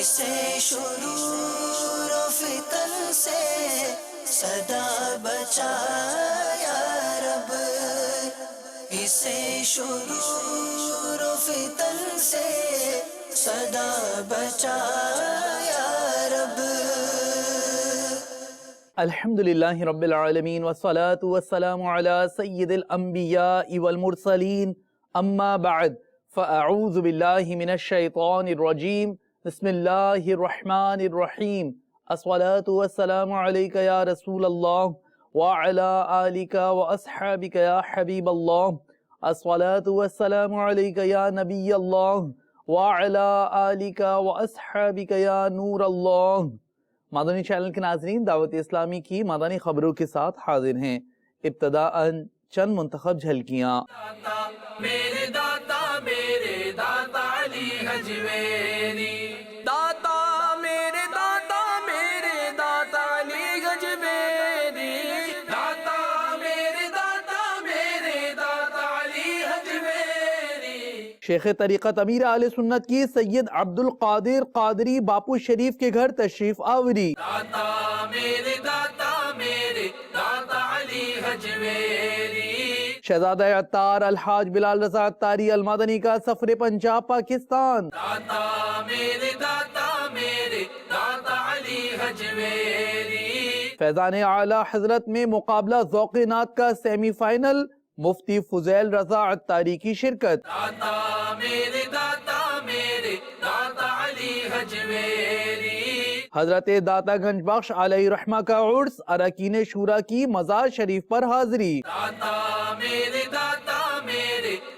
اسے شرور و فتن سے صدا بچا یا رب، اسے شرور و فتن سے صدا بچا یا رب۔ الحمدللہ رب العالمین والصلاة والسلام علی سید الانبیاء والمرسلین، اما بعد فاعوذ باللہ من الشیطان الرجیم، بسم اللہ الرحمن الرحیم۔ الصلاة والسلام علیک یا رسول اللہ وعلی آلک واصحابک یا حبیب اللہ، الصلاة والسلام علیک یا نبی اللہ وعلی آلک واصحابک یا نور اللہ۔ مدنی چینل کے ناظرین، دعوت اسلامی کی مدنی خبروں کے ساتھ حاضر ہیں۔ ابتداءً چند منتخب جھلکیاں۔ میرے داتا علی حجویری، داتا میرے داتا علی حجویری، داتا علی حجویری۔ شیخ طریقت امیر اہل سنت کی سید عبد القادر قادری باپو شریف کے گھر تشریف آوری۔ داتا میرے داتا علی حجویری، شہزادہ عطار الحاج بلال رضا عطاری المدنی کا سفر پنجاب پاکستان۔ داتا میرے داتا علی حجویری، فیضان اعلیٰ حضرت میں مقابلہ ذوق نعت کا سیمی فائنل، مفتی فضیل رضا عطاری کی شرکت۔ داتا میرے داتا علی حجویری، حضرت داتا گنج بخش علیہ رحمہ کا عرس، اراکین شورا کی مزار شریف پر حاضری۔ داتا میرے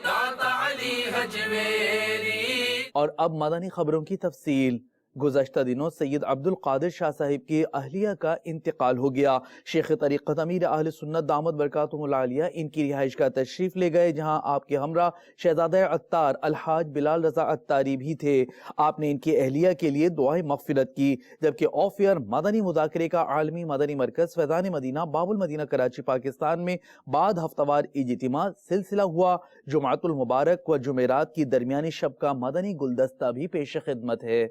داتا علی حجویری۔ اور اب مدنی خبروں کی تفصیل۔ گزشتہ دنوں سید عبد القادر شاہ صاحب کی اہلیہ کا انتقال ہو گیا۔ شیخ طریقت امیر اہل سنت دامت برکاتہم العالیہ ان کی رہائش کا تشریف لے گئے، جہاں آپ کے ہمراہ شہزادہ عطار الحاج بلال رضا عطاری بھی تھے۔ آپ نے ان کی اہلیہ کے لیے دعائیں مغفرت کی، جبکہ آف ایئر مدنی مذاکرے کا عالمی مدنی مرکز فیضان مدینہ باب المدینہ کراچی پاکستان میں بعد ہفتہ وار اجتماع سلسلہ ہوا۔ جمعۃ المبارک و جمعرات کی درمیانی شب کا مدنی گلدستہ بھی پیش خدمت ہے۔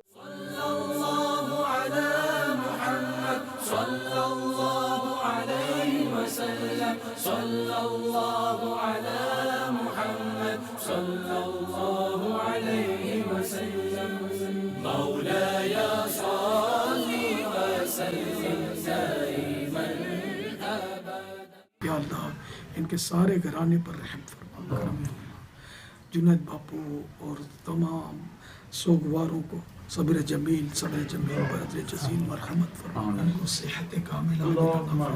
یا اللہ ان کے سارے گھرانے پر رحم فرما، کرم فرما۔ جنید باپو اور تمام سوگواروں کو صبر جمیل پر عدل جزیل مرحمت فرما، ان کو صحت کاملہ عطا فرما۔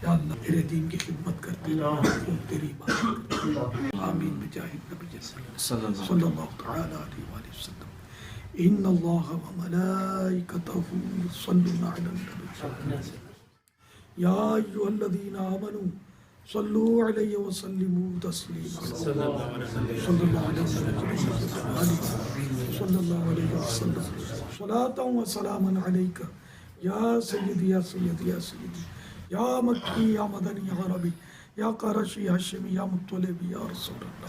یا اللہ تیرے دین کی خدمت کرتے رہو، تیری عبادت کرتے رہو۔ آمین بجاہ النبی صلی اللہ تعالی علیہ وآلہ وسلم۔ ان اللہ وملائکتہ یصلون علی النبی یا ایھا الذین آمنوا صلوا علیہ وسلموا تسلیما۔ صلی اللہ علیہ وسلم صلاۃ و سلاما علیک یا سیدی یا سیدی یا سیدی یا مکی یا مدنی یا عربی یا قرشی یا ہاشمی یا مطلبی یا رسول اللہ۔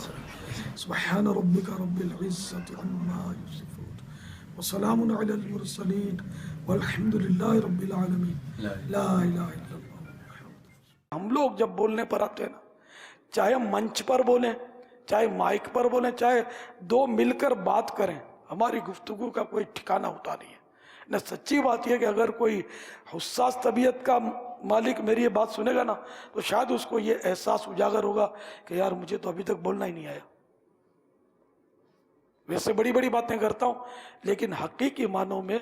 سبحان ربک رب العزت عما یصفون وسلام علی المرسلین والحمد للہ رب العالمین، لا الہ الا اللہ۔ ہم لوگ جب بولنے پر آتے ہیں نا، چاہے ہم منچ پر بولیں، چاہے مائک پر بولیں، چاہے دو مل کر بات کریں، ہماری گفتگو کا کوئی ٹھکانہ ہوتا نہیں ہے نہ۔ سچی بات یہ کہ اگر کوئی حساس طبیعت کا مالک میری یہ بات سنے گا نا، تو شاید اس کو یہ احساس اجاگر ہوگا کہ یار مجھے تو ابھی تک بولنا ہی نہیں آیا۔ ویسے بڑی بڑی باتیں کرتا ہوں، لیکن حقیقی معنوں میں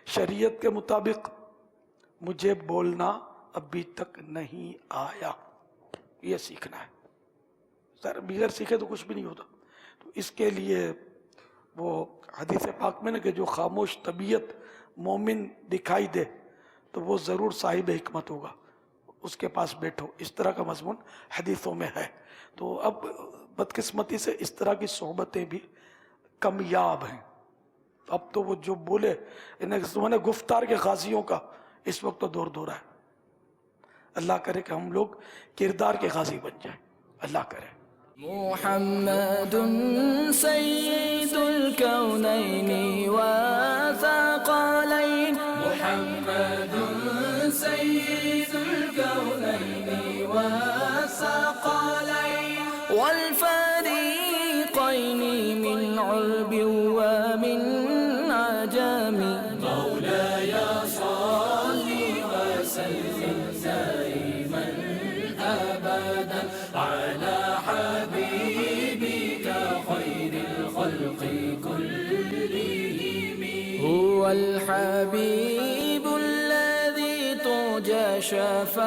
شریعت کے مطابق مجھے بولنا ابھی تک نہیں آیا، یہ سیکھنا ہے۔ سر بغیر سیکھے تو کچھ بھی نہیں ہوتا۔ تو اس کے لیے وہ حدیث پاک میں نا کہ جو خاموش طبیعت مومن دکھائی دے تو وہ ضرور صاحب حکمت ہوگا، اس کے پاس بیٹھو، اس طرح کا مضمون حدیثوں میں ہے۔ تو اب بدقسمتی سے اس طرح کی صحبتیں بھی کمیاب ہیں۔ اب تو وہ جو بولے انہیں گفتار کے غازیوں کا اس وقت تو دور دورہ ہے۔ اللہ کرے کہ ہم لوگ کردار کے غازی بن جائیں، اللہ کرے۔ محمد سید الکونین والثقلین محمد سید الکونین والثقلین والفریقین من عرب ومن عجم مولاي صل وسلم دائما ابدا على حبيبك خير الخلق كلهم هو الحبيب الذي ترجى شفاعته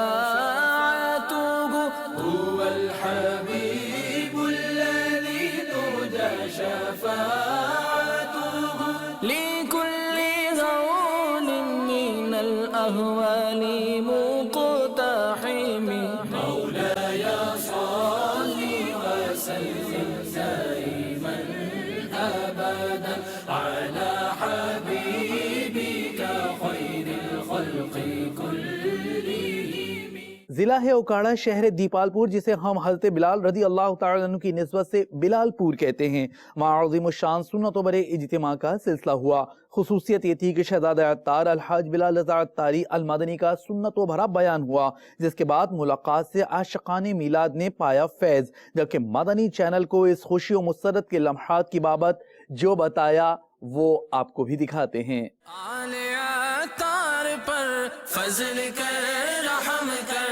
هو الحبيب الذي ترجى شفاعته لكل هول من الأهوال مقتحم مولاي صل وسلم دائما أبدا على حبيبك خير الخلق كلهم. ضلع ہے اوکاڑا شہر دیپالپور جسے ہم حضرت بلال رضی اللہ تعالیٰ عنہ کی نسبت سے بلال پور کہتے ہیں. وہاں عظیم الشان سنت و برے اجتماع کا سلسلہ ہوا. خصوصیت یہ تھی کہ شہزادہ عطار الحاج بلال رضا عطاری المدنی کا سنت و بھرا بیان ہوا، جس کے بعد ملاقات سے عاشقان میلاد نے پایا فیض، جبکہ مدنی چینل کو اس خوشی و مسرت کے لمحات کی بابت جو بتایا وہ آپ کو بھی دکھاتے ہیں. آل عطار پر فضل کر رحم کر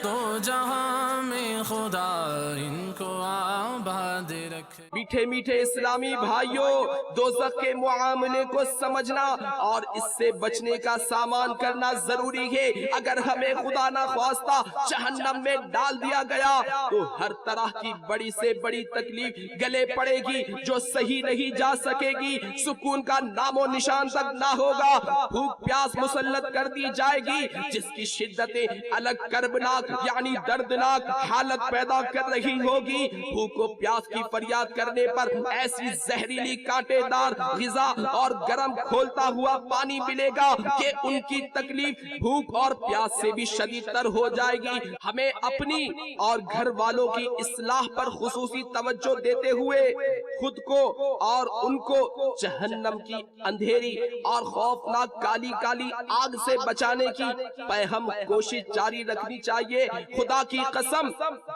تو جہاں میں خدا ان کو آباد رکھ. میٹھے میٹھے اسلامی بھائیوں، دوزخ کے معاملے کو سمجھنا اور اس سے بچنے کا سامان کرنا ضروری ہے. اگر ہمیں خدا نہ خواستہ جہنم میں ڈال دیا گیا تو ہر طرح کی بڑی سے بڑی تکلیف گلے پڑے گی جو صحیح نہیں جا سکے گی. سکون کا نام و نشان تک نہ ہوگا. بھوک پیاس مسلط کر دی جائے گی جس کی شدتیں الگ کربناک یعنی دردناک حالت پیدا کر رہی ہوگی. بھوک و پیاس کی فریاد کرنے پر ایسی زہریلی کانٹے دار غذا اور گرم کھولتا ہوا پانی ملے گا کہ ان کی تکلیف بھوک اور پیاس سے بھی شدید تر ہو جائے گی. ہمیں اپنی اور گھر والوں کی اصلاح پر خصوصی توجہ دیتے ہوئے خود کو اور ان کو جہنم کی اندھیری اور خوفناک کالی کالی آگ سے بچانے کی ہم کوشش جاری رکھنی چاہیے. خدا کی قسم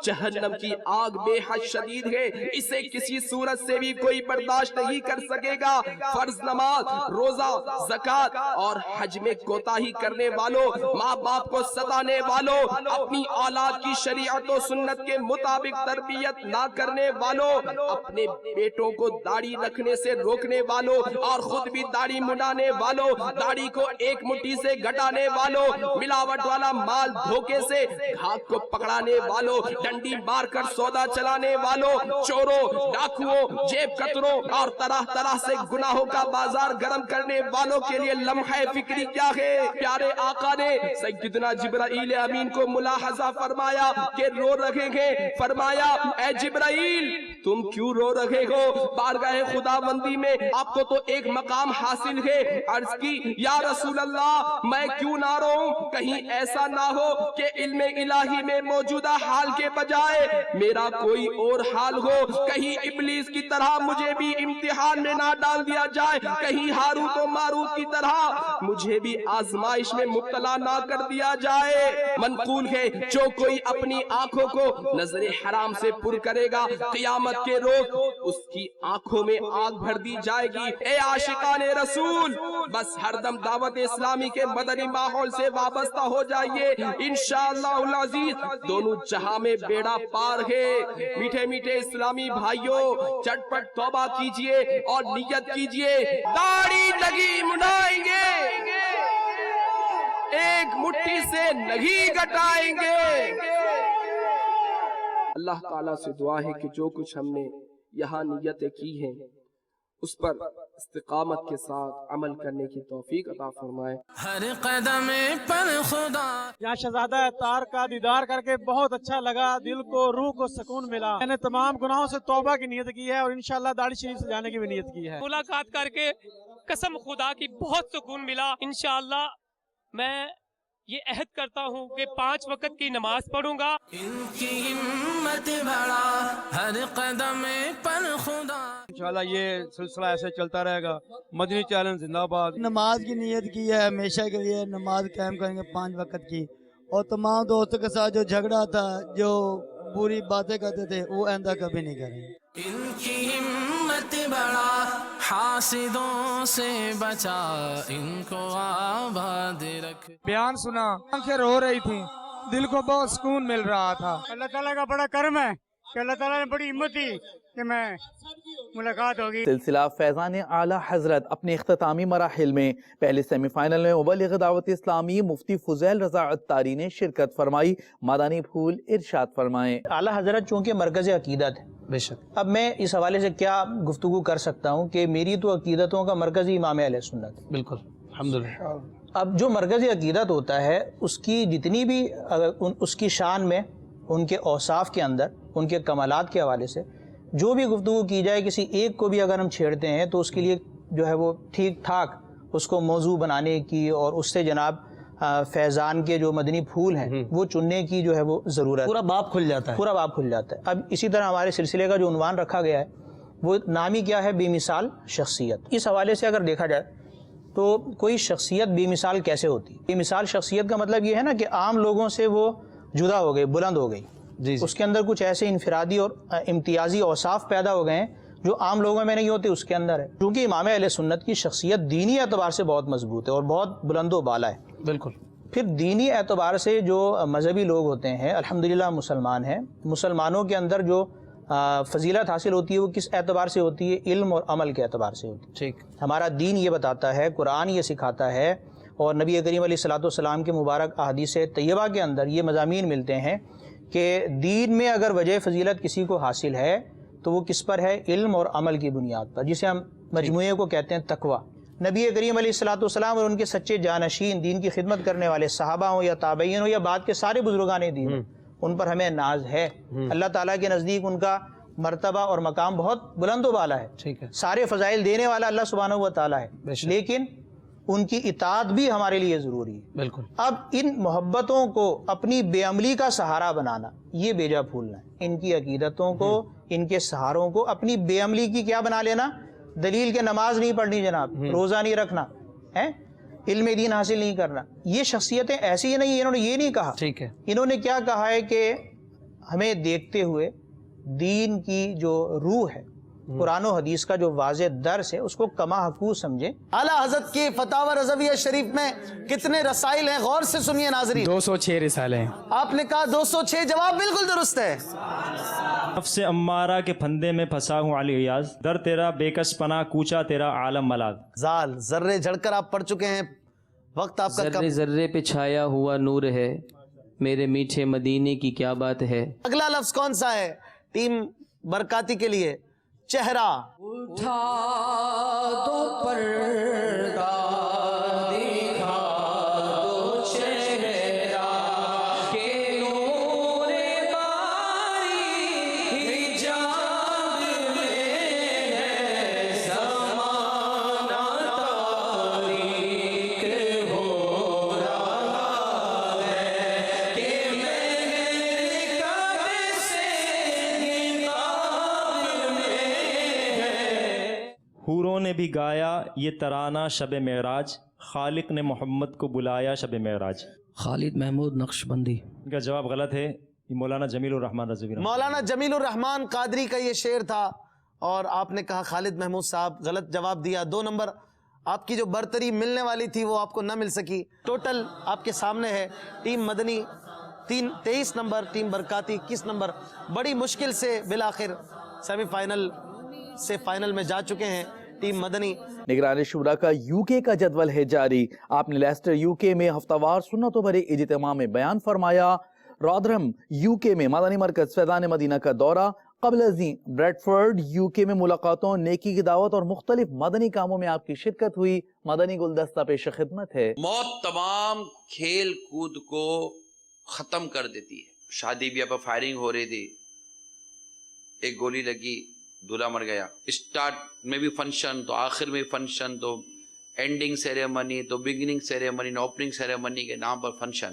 جہنم کی آگ بے حد شدید ہے، اسے کسی صورت سے بھی کوئی برداشت نہیں کر سکے گا. فرض نماز، روزہ، زکوٰۃ اور حج میں کوتاہی کرنے والوں، ماں باپ کو ستانے والوں، اپنی اولاد کی شریعت و سنت کے مطابق تربیت نہ کرنے والوں، اپنے بیٹوں کو داڑھی رکھنے سے روکنے والوں اور خود بھی داڑھی منڈانے والوں، داڑھی کو ایک مٹھی سے گھٹانے والوں، ملاوٹ والا مال دھوکے سے گھاٹ کو پکڑانے والوں، ڈنڈی مار کر سودا چلانے والوں، چوروں، ڈاکوؤں، جیب کتروں اور طرح طرح سے گناہوں کا بازار گرم کرنے والوں کے لیے لمحہ فکری کیا ہے. پیارے آقا نے سیدنا جبرائیل امین کو ملاحظہ فرمایا کہ رو رہے ہیں. فرمایا اے جبرائیل تم کیوں رو رہے ہو؟ بارگاہ خداوندی میں آپ کو تو ایک مقام حاصل ہے. عرض کی یا رسول اللہ میں کیوں نہ روؤں؟ کہیں ایسا نہ ہو کہ علم الہی میں موجودہ حال کے بجائے میرا کوئی اور حال ہو. کہیں ابلیس کی طرح مجھے بھی امتحان میں نہ ڈال دیا جائے، کہیں ہاروت و ماروت کی طرح مجھے بھی آزمائش میں مبتلا نہ کر دیا جائے. منقول ہے جو کوئی اپنی آنکھوں کو نظر حرام سے پر کرے گا قیامت کے روز اس کی آنکھوں میں آگ بھر دی جائے گی. اے عاشقان رسول بس ہر دم دعوت اسلامی کے مدنی ماحول سے وابستہ ہو جائیے، انشاءاللہ العزیز دونوں جہاں میں بیڑا پار ہے. میٹھے میٹھے اسلامی بھائیوں چٹ پٹ توبہ کیجئے اور نیت کیجئے، داڑھی لگی منڈائیں گے، ایک مٹھی سے نہیں گٹائیں گے. اللہ تعالیٰ سے دعا ہے کہ جو کچھ ہم نے یہاں نیتیں کی ہیں اس پر استقامت کے ساتھ عمل کرنے کی توفیق عطا فرمائے. ہر قدم پر خدا. یہاں شہزادہ عطار کا دیدار کر کے بہت اچھا لگا، دل کو روح کو سکون ملا. میں نے تمام گناہوں سے توبہ کی نیت کی ہے اور انشاءاللہ داڑھی شریف سے جانے کی بھی نیت کی ہے. ملاقات کر کے قسم خدا کی بہت سکون ملا. انشاءاللہ میں یہ عہد کرتا ہوں کہ 5 وقت کی نماز پڑھوں گا. ان کی ہمت بڑا ہر ہر قدم پر خدا. انشاءاللہ یہ سلسلہ ایسے چلتا رہے گا. مدنی چینل زندہ باد. نماز کی نیت کی ہے ہمیشہ کے لیے نماز قائم کریں گے 5 وقت کی, اور تمام دوستوں کے ساتھ جو جھگڑا تھا جو بری باتیں کرتے تھے وہ آئندہ کبھی نہیں کریں گے. ان کی ہمت بڑھا, حاسدوں سے بچا, ان کو آباد رکھ. بیان سنا, آنکھیں رو رہی تھیں, دل کو بہت سکون مل رہا تھا. اللہ تعالیٰ کا بڑا کرم ہے کہ اللہ تعالیٰ نے بڑی ہمت دی کہ میں ملاقات ہوگی. سلسلہ فیضان اعلی حضرت اپنے اختتامی مراحل میں پہلے سیمی فائنل میں مبلغ دعوت اسلامی مفتی فضیل رضا عطاری نے شرکت فرمائی. مدنی پھول ارشاد فرمائیں. اعلیٰ حضرت چونکہ مرکز عقیدت ہے, بے شک. اب میں اس حوالے سے کیا گفتگو کر سکتا ہوں کہ میری تو عقیدتوں کا مرکز ہی امام اہل سنت. بالکل الحمدللہ. اب جو مرکز عقیدت ہوتا ہے اس کی جتنی بھی اس کی شان میں, ان کے اوصاف کے اندر, ان کے کمالات کے حوالے سے جو بھی گفتگو کی جائے, کسی ایک کو بھی اگر ہم چھیڑتے ہیں تو اس کے لیے جو ہے وہ ٹھیک ٹھاک اس کو موضوع بنانے کی اور اس سے جناب فیضان کے جو مدنی پھول ہیں وہ چننے کی جو ہے وہ ضرورت ہے. پورا باب کھل جاتا ہے. پورا باب کھل جاتا ہے. اب اسی طرح ہمارے سلسلے کا جو عنوان رکھا گیا ہے وہ نام ہی کیا ہے, بے مثال شخصیت. اس حوالے سے اگر دیکھا جائے تو کوئی شخصیت بے مثال کیسے ہوتی ہے؟ بے مثال شخصیت کا مطلب یہ ہے نا کہ عام لوگوں سے وہ جدا ہو گئی, بلند ہو گئی. اس کے اندر کچھ ایسے انفرادی اور امتیازی اوصاف پیدا ہو گئے ہیں جو عام لوگوں میں نہیں ہوتے, اس کے اندر ہے. کیونکہ امام اہل سنت کی شخصیت دینی اعتبار سے بہت مضبوط ہے اور بہت بلند و بالا ہے. بالکل. پھر دینی اعتبار سے جو مذہبی لوگ ہوتے ہیں, الحمدللہ مسلمان ہیں, مسلمانوں کے اندر جو فضیلت حاصل ہوتی ہے وہ کس اعتبار سے ہوتی ہے؟ علم اور عمل کے اعتبار سے ہوتی ہے. ٹھیک. ہمارا دین یہ بتاتا ہے, قرآن یہ سکھاتا ہے, اور نبی کریم علیہ الصلوۃ والسلام کے مبارک احادیث طیبہ کے اندر یہ مضامین ملتے ہیں کہ دین میں اگر وجہ فضیلت کسی کو حاصل ہے تو وہ کس پر ہے؟ علم اور عمل کی بنیاد پر, جسے ہم مجموعے کو کہتے ہیں تقویٰ. نبی کریم علیہ الصلوۃ والسلام اور ان کے سچے جانشین, دین کی خدمت کرنے والے صحابہ ہوں یا تابعین ہوں یا بعد کے سارے بزرگان دین, ان پر ہمیں ناز ہے. اللہ تعالیٰ کے نزدیک ان کا مرتبہ اور مقام بہت بلند و بالا ہے. ٹھیک ہے. سارے فضائل دینے والا اللہ سبحانہ و تعالیٰ ہے, لیکن ان کی اطاعت بھی ہمارے لیے ضروری ہے. بالکل. اب ان محبتوں کو اپنی بے عملی کا سہارا بنانا یہ بیجا پھولنا ہے. ان کی عقیدتوں کو, ان کے سہاروں کو اپنی بے عملی کی کیا بنا لینا؟ دلیل کے نماز نہیں پڑھنی جناب, روزہ نہیں رکھنا ہے, علم دین حاصل نہیں کرنا. یہ شخصیتیں ایسی ہی نہیں, انہوں نے یہ نہیں کہا. ٹھیک ہے. انہوں نے کیا کہا ہے کہ ہمیں دیکھتے ہوئے دین کی جو روح ہے, قرآن و حدیث کا جو واضح درس ہے, اس کو کما حقوق سمجھیں. اعلیٰ حضرت کی فتاوی رضویہ شریف میں کتنے رسائل ہیں؟ غور سے سنیے ناظرین. 206 رسالے ہیں. آپ نے کہا 206, جواب بالکل درست ہے. نفس امارہ کے پھندے میں پھنسا ہوں علی ریاض, در تیرا بے کس پناہ کوچا تیرا عالم ملاذ. زال ذرے جھڑ کر آپ پڑھ چکے ہیں, وقت آپ کا کم. ذرے ذرے پہ چھایا ہوا نور ہے, میرے میٹھے مدینے کی کیا بات ہے. اگلا لفظ کون سا ہے ٹیم برکاتی کے لیے؟ چہرہ. اٹھا دو پردہ, دکھا دو چہرہ, کہ نور باری حجاب میں ہے, زمانہ تاریک ہو رہا ہے, کہ مہر کعبے سے نقاب میں. حوروں نے بھی گایا یہ ترانہ شب معراج, خالق نے محمد کو بلایا شب معراج. خالد محمود نقشبندی. ان کا جواب غلط ہے, یہ مولانا جمیل الرحمان رضوی. مولانا جمیل الرحمان قادری کا یہ شعر تھا, اور آپ نے کہا خالد محمود صاحب, غلط جواب دیا. 2 نمبر آپ کی جو برتری ملنے والی تھی وہ آپ کو نہ مل سکی. ٹوٹل آپ کے سامنے ہے ٹیم مدنی 23 نمبر, ٹیم برکاتی 21 نمبر. بڑی مشکل سے بالآخر سیمی فائنل سے فائنل میں جا چکے ہیں ٹیم مدنی. نگران شورا کا یو کے کا جدول ہے جاری. آپ نے لیسٹر یو کے میں ہفتہ وار سنتوں بھرے اجتماع میں بیان فرمایا. رادرہم یو کے میں مدنی مرکز فیضان مدینہ کا دورہ. قبل ازیں بریڈفورڈ یو کے میں ملاقاتوں, نیکی کی دعوت اور مختلف مدنی کاموں میں آپ کی شرکت ہوئی. مدنی گلدستہ پیش خدمت ہے. موت تمام کھیل کود کو ختم کر دیتی ہے. شادی بیاہ پر فائرنگ ہو رہی تھی, ایک گولی لگی, دولہا مر گیا. اسٹارٹ میں بھی فنکشن, تو آخر میں فنکشن, تو اینڈنگ سیریمنی, تو بگننگ سیریمنی, اوپننگ سیریمنی کے نام پر فنکشن.